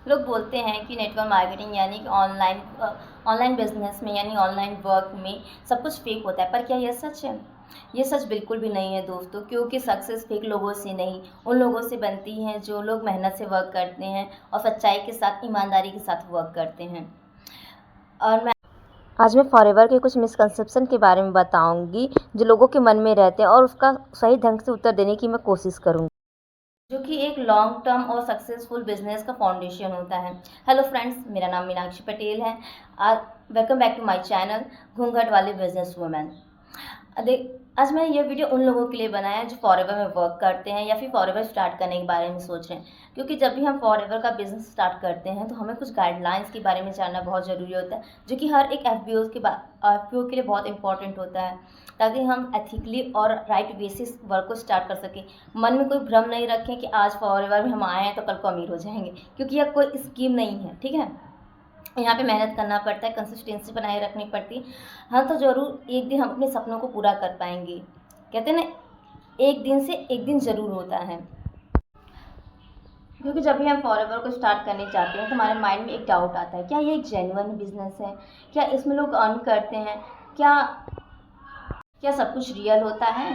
लोग बोलते हैं कि नेटवर्क मार्केटिंग यानी कि ऑनलाइन बिजनेस में यानी ऑनलाइन वर्क में सब कुछ फेक होता है, पर क्या यह सच है? ये सच बिल्कुल भी नहीं है दोस्तों, क्योंकि सक्सेस फेक लोगों से नहीं, उन लोगों से बनती है जो लोग मेहनत से वर्क करते हैं और सच्चाई के साथ, ईमानदारी के साथ वर्क करते हैं। और मैं आज मैं फॉरएवर के कुछ मिसकंसेप्शन के बारे में बताऊंगी जो लोगों के मन में रहते हैं, और उसका सही ढंग से उत्तर देने की मैं कोशिश करूंगी, जो कि एक लॉन्ग टर्म और सक्सेसफुल बिजनेस का फाउंडेशन होता है। हेलो फ्रेंड्स, मेरा नाम मीनाक्षी पटेल है। Welcome back to my channel घूंघट वाली बिजनेस वुमेन। आज मैं ये वीडियो उन लोगों के लिए बनाया है जो फॉरएवर में वर्क करते हैं या फिर फॉरएवर स्टार्ट करने के बारे में सोच रहे हैं, क्योंकि जब भी हम फॉरएवर का बिजनेस स्टार्ट करते हैं तो हमें कुछ गाइडलाइंस के बारे में जानना बहुत ज़रूरी होता है, जो कि हर एक एफपीओ के लिए बहुत इंपॉर्टेंट होता है, ताकि हम एथिकली और राइट बेसिस वर्क को स्टार्ट कर सकें। मन में कोई भ्रम नहीं रखें कि आज फॉरएवर में हम आए हैं तो कल को अमीर हो जाएंगे, क्योंकि यह कोई स्कीम नहीं है। ठीक है, यहाँ पे मेहनत करना पड़ता है, कंसिस्टेंसी बनाए रखनी पड़ती है। हाँ, तो ज़रूर एक दिन हम अपने सपनों को पूरा कर पाएंगे। कहते हैं ना, एक दिन से एक दिन ज़रूर होता है। क्योंकि जब भी हम फॉरएवर को स्टार्ट करने चाहते हैं तो हमारे माइंड में एक डाउट आता है, क्या ये एक जेन्युइन बिजनेस है? क्या इसमें लोग अर्न करते हैं? क्या सब कुछ रियल होता है?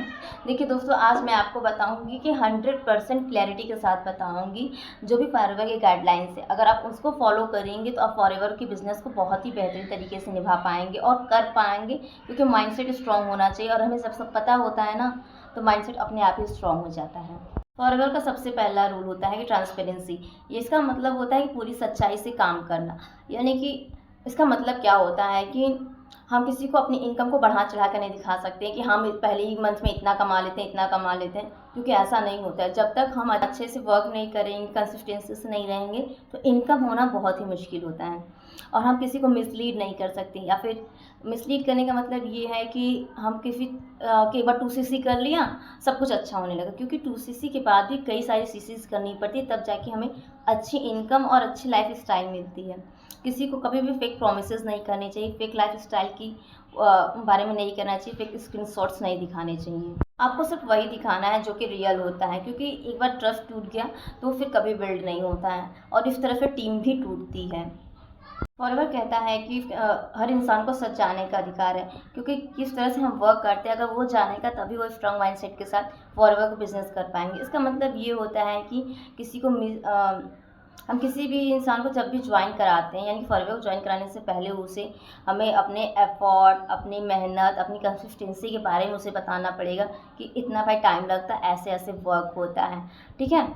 देखिए दोस्तों, आज मैं आपको बताऊंगी कि 100% क्लैरिटी के साथ बताऊंगी जो भी फॉरएवर के गाइडलाइंस है। अगर आप उसको फॉलो करेंगे तो आप फॉरएवर की बिज़नेस को बहुत ही बेहतरीन तरीके से निभा पाएंगे और कर पाएंगे, क्योंकि माइंडसेट स्ट्रांग होना चाहिए, और हमें जब सब पता होता है ना, तो माइंडसेट अपने आप ही स्ट्रांग हो जाता है। फॉरएवर का सबसे पहला रूल होता है कि ट्रांसपेरेंसी। ये इसका मतलब होता है कि पूरी सच्चाई से काम करना। यानी कि इसका मतलब क्या होता है कि हम किसी को अपनी इनकम को बढ़ा चढ़ा कर नहीं दिखा सकते हैं कि हम पहले ही मंथ में इतना कमा लेते हैं, इतना कमा लेते हैं, क्योंकि ऐसा नहीं होता है। जब तक हम अच्छे से वर्क नहीं करेंगे, कंसिस्टेंसी से नहीं रहेंगे, तो इनकम होना बहुत ही मुश्किल होता है। और हम किसी को मिसलीड नहीं कर सकते, या फिर मिसलीड करने का मतलब ये है कि हम किसी के एक बार 2cc कर लिया, सब कुछ अच्छा होने लगा, क्योंकि 2cc के बाद भी कई सारी सीसीज करनी पड़ती है, तब जाके हमें अच्छी इनकम और अच्छी लाइफ स्टाइल मिलती है। किसी को कभी भी फेक प्रोमिसेस नहीं करने चाहिए, फेक लाइफ स्टाइल की बारे में नहीं करना चाहिए, फेक स्क्रीनशॉट्स नहीं दिखाने चाहिए। आपको सिर्फ वही दिखाना है जो कि रियल होता है, क्योंकि एक बार ट्रस्ट टूट गया तो फिर कभी बिल्ड नहीं होता है, और इस तरह से टीम भी टूटती है। फॉरएवर कहता है कि हर इंसान को सच जानने का अधिकार है, क्योंकि किस तरह से हम वर्क करते हैं अगर वो जानेगा तभी वो स्ट्रांग माइंडसेट के साथ फॉरएवर को बिजनेस कर पाएंगे। इसका मतलब ये होता है कि हम किसी भी इंसान को जब भी ज्वाइन कराते हैं, यानी फॉरएवर को ज्वाइन कराने से पहले हमें अपने एफर्ट, अपनी मेहनत, अपनी कंसिस्टेंसी के बारे में उसे बताना पड़ेगा कि इतना भाई टाइम लगता है, ऐसे ऐसे वर्क होता है। ठीक है,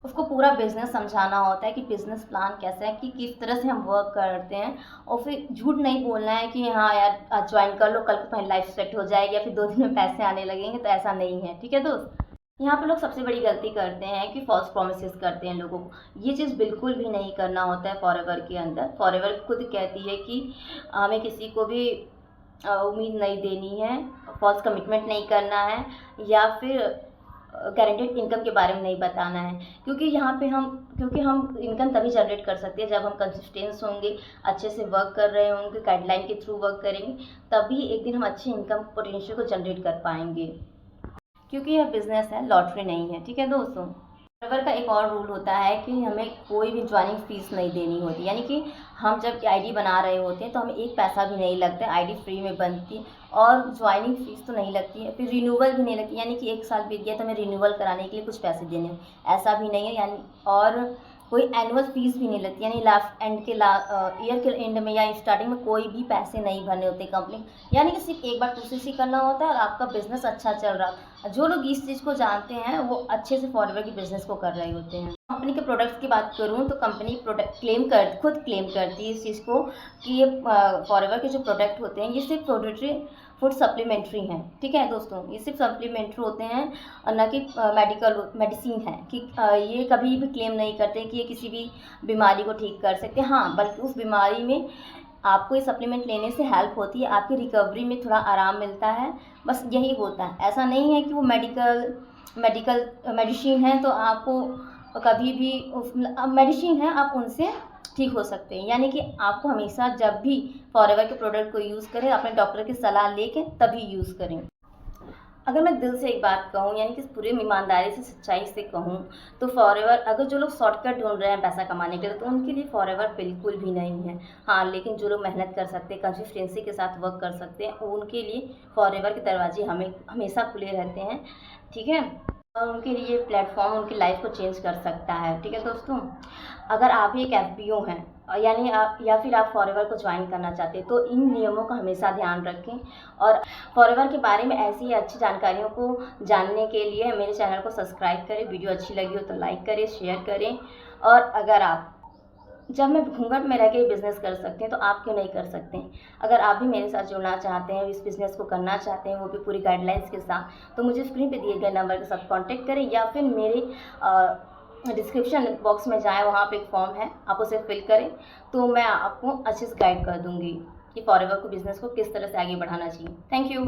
उसको पूरा बिजनेस समझाना होता है कि बिजनेस प्लान कैसा है, कि किस तरह से हम वर्क करते हैं, और फिर झूठ नहीं बोलना है कि हाँ यार आज ज्वाइन कर लो, कल को तुम्हारी लाइफ सेट हो जाएगी या फिर 2 दिन में पैसे आने लगेंगे, तो ऐसा नहीं है। ठीक है दोस्त, यहाँ पे लोग सबसे बड़ी गलती करते हैं कि फॉल्स प्रोमिसेस करते हैं लोगों को। ये चीज़ बिल्कुल भी नहीं करना होता है फॉरएवर के अंदर। फॉरएवर खुद कहती है कि हमें किसी को भी उम्मीद नहीं देनी है, फॉल्स कमिटमेंट नहीं करना है, या फिर गारंटेड इनकम के बारे में नहीं बताना है, क्योंकि हम इनकम तभी जनरेट कर सकते हैं जब हम कंसिस्टेंस होंगे, अच्छे से वर्क कर रहे होंगे, गाइडलाइन के थ्रू वर्क करेंगे, तभी एक दिन हम अच्छी इनकम पोटेंशियल को जनरेट कर पाएंगे, क्योंकि यह बिजनेस है, लॉटरी नहीं है। ठीक है दोस्तों, फॉरएवर का एक और रूल होता है कि हमें कोई भी ज्वाइनिंग फीस नहीं देनी होती, यानी कि हम जब आईडी बना रहे होते हैं तो हमें एक पैसा भी नहीं लगता है, आईडी फ्री में बनती है, और ज्वाइनिंग फीस तो नहीं लगती है, फिर रिन्यूअल भी नहीं लगती, यानी कि 1 साल बीत गया तो हमें रिन्यूअल कराने के लिए कुछ पैसे देने हैं, ऐसा भी नहीं है। यानी और कोई एनुअल फीस भी नहीं लगती, यानी ईयर के एंड में या स्टार्टिंग में कोई भी पैसे नहीं भरने होते कंपनी, यानी कि सिर्फ एक बार 2cc करना होता है और आपका बिजनेस अच्छा चल रहा है। जो लोग इस चीज़ को जानते हैं वो अच्छे से फॉरएवर की बिजनेस को कर रहे होते हैं। कंपनी के प्रोडक्ट्स की बात करूं तो कंपनी खुद क्लेम करती है इस चीज़ को कि ये फॉरएवर के जो प्रोडक्ट होते हैं ये सिर्फ प्रोडेटरी फूड सप्लीमेंट्री हैं। ठीक है दोस्तों, ये सिर्फ सप्लीमेंट्री होते हैं और न कि मेडिसिन है, कि ये कभी भी क्लेम नहीं करते कि ये किसी भी बीमारी को ठीक कर सकते हैं। हाँ, बल्कि उस बीमारी में आपको ये सप्लीमेंट लेने से हेल्प होती है, आपकी रिकवरी में थोड़ा आराम मिलता है, बस यही होता है। ऐसा नहीं है कि वो मेडिसिन है तो आपको कभी भी मेडिसिन है आप उनसे ठीक हो सकते हैं, यानी कि आपको हमेशा जब भी फॉरएवर के प्रोडक्ट को यूज़ करें अपने डॉक्टर की सलाह लेके तभी यूज़ करें। अगर मैं दिल से एक बात कहूँ, यानी कि पूरी ईमानदारी से, सच्चाई से कहूँ, तो फॉरएवर, अगर जो लोग शॉर्टकट ढूँढ रहे हैं पैसा कमाने के लिए, तो उनके लिए फॉरएवर बिल्कुल भी नहीं है। हाँ, लेकिन जो लोग मेहनत कर सकते हैं, कंसिस्टेंसी के साथ वर्क कर सकते हैं, उनके लिए फॉरएवर के दरवाजे हमेशा खुले रहते हैं, ठीक है? और उनके लिए ये प्लेटफ़ॉर्म उनकी लाइफ़ को चेंज कर सकता है, ठीक है दोस्तों? अगर आप भी एक एफपीओ हैं, यानी आप, या फिर आप फॉरएवर को ज्वाइन करना चाहते हैं, तो इन नियमों का हमेशा ध्यान रखें। और फॉरएवर के बारे में ऐसी ही अच्छी जानकारियों को जानने के लिए मेरे चैनल को सब्सक्राइब करें। वीडियो अच्छी लगी हो तो लाइक करें, शेयर करें। और अगर आप, जब मैं घूंघट में रह के बिज़नेस कर सकती हूँ, तो आप क्यों नहीं कर सकते हैं? अगर आप भी मेरे साथ जुड़ना चाहते हैं, इस बिज़नेस को करना चाहते हैं, वो भी पूरी गाइडलाइंस के साथ, तो मुझे स्क्रीन पे दिए गए नंबर के साथ कॉन्टैक्ट करें, या फिर मेरे डिस्क्रिप्शन बॉक्स में जाएँ, वहाँ पे एक फॉर्म है, आप उसे फिल करें, तो मैं आपको अच्छे से गाइड कर दूँगी कि फॉरएवर को, बिज़नेस को किस तरह से आगे बढ़ाना चाहिए। Thank you.